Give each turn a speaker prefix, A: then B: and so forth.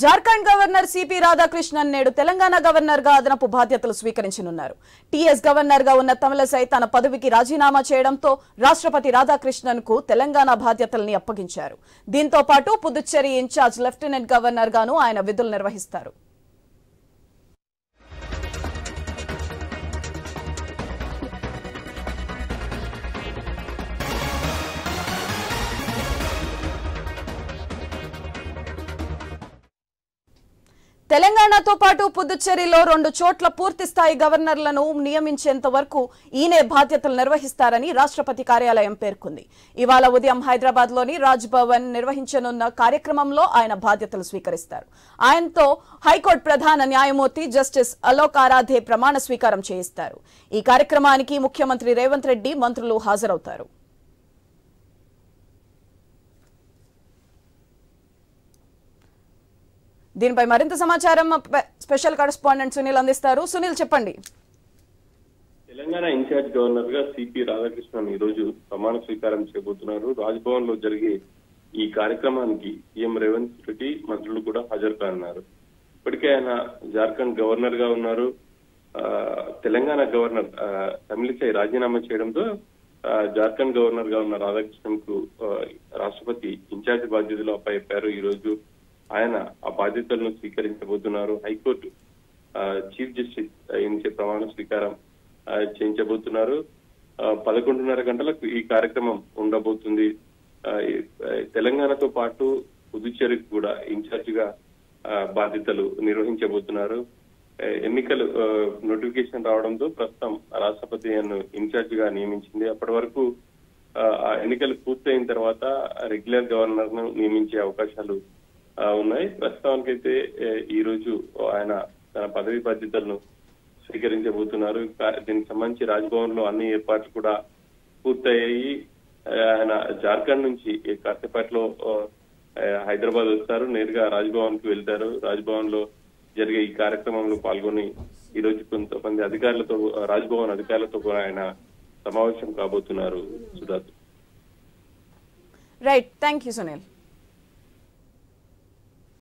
A: Jharkhand governor CP Radhakrishnan నేడు Telangana governor గా అదనపు బాధ్యతలు స్వీకరించనున్నారు. టీఎస్ గవర్నర్ గా ఉన్న తమిళసై తన పదవికి రాజీనామా చేయడంతో రాష్ట్రపతి రాధాకృష్ణన్ కు తెలంగాణ బాధ్యతల్ని అప్పగించారు. దీంతో పాటు పుదుచ్చేరి ఇన్ఛార్జ్ లెఫ్టినెంట్ గవర్నర్ గాను ఆయన విధులు నిర్వహిస్తారు. తెలంగాణతో పాటు పుదుచ్చేరిలో 2 చోట్ల పూర్తి స్థాయి గవర్నర్లను నియమించేంత వరకు ఈయనే బాధ్యతలు నిర్వహిస్తారని రాష్ట్రపతి కార్యాలయం పేర్కొంది. ఇవాళ ఉదయం హైదరాబాద్ లోని రాజ్ భవన్ నిర్వహించనున్న కార్యక్రమంలో ఆయన బాధ్యతలు స్వీకరిస్తారు. ఆయనతో హైకోర్టు ప్రధాన న్యాయమూర్తి జస్టిస్ అలోక్ ఆరాధే ప్రమాణ స్వీకారం చేయిస్తారు. ఈ కార్యక్రమానికి ముఖ్యమంత్రి రేవంత్ రెడ్డి, మంత్రులు హాజరవుతారు. దీనిపై మరింత సమాచారం స్పెషల్ కరెస్పాండెంట్ సునీల్ అందిస్తారు. సునీల్, చెప్పండి.
B: తెలంగాణ ఇన్ఛార్జ్ గవర్నర్ గా సిపి రాధాకృష్ణన్ ఈ రోజు ప్రమాణ స్వీకారం చేయబోతున్నారు. రాజ్భవన్ లో జరిగే ఈ కార్యక్రమానికి సీఎం రేవంత్ రెడ్డి, మంత్రులు కూడా హాజరు కానున్నారు. ఇప్పటికే ఆయన జార్ఖండ్ గవర్నర్ గా ఉన్నారు. తెలంగాణ గవర్నర్ తమిళసై రాజీనామా చేయడంతో జార్ఖండ్ గవర్నర్ గా ఉన్న రాధాకృష్ణన్ కు రాష్ట్రపతి ఇన్ఛార్జ్ బాధ్యతలు అప్పచెప్పారు. ఈ రోజు ఆయన ఆ బాధ్యతలను స్వీకరించబోతున్నారు. హైకోర్టు చీఫ్ జస్టిస్ నుంచి ప్రమాణ స్వీకారం చేయించబోతున్నారు. 11:30 గంటలకు ఈ కార్యక్రమం ఉండబోతుంది. తెలంగాణతో పాటు పుదుచ్చేరికి కూడా ఇన్ఛార్జ్ గా బాధ్యతలు నిర్వహించబోతున్నారు. ఎన్నికలు నోటిఫికేషన్ రావడంతో ప్రస్తుతం రాష్ట్రపతి ఇన్ఛార్జ్ గా నియమించింది. అప్పటి వరకు ఆ ఎన్నికలు పూర్తయిన తర్వాత రెగ్యులర్ గవర్నర్ ను నియమించే అవకాశాలు ఉన్నాయి. ప్రస్తుతానికైతే ఈ రోజు ఆయన తన పదవి బాధ్యతలను స్వీకరించబోతున్నారు. దీనికి సంబంధించి రాజ్భవన్ లో అన్ని ఏర్పాట్లు కూడా పూర్తయ్యాయి. ఆయన జార్ఖండ్ నుంచి కాసేపట్లో హైదరాబాద్ వస్తారు. నేరుగా రాజ్భవన్ కు వెళ్తారు. రాజ్భవన్ లో జరిగే ఈ కార్యక్రమంలో పాల్గొని ఈ రోజు కొంతమంది అధికారులతో, రాజ్భవన్ అధికారులతో కూడా ఆయన సమావేశం కాబోతున్నారు. సుధాత్.
A: Right, thank you Sunil.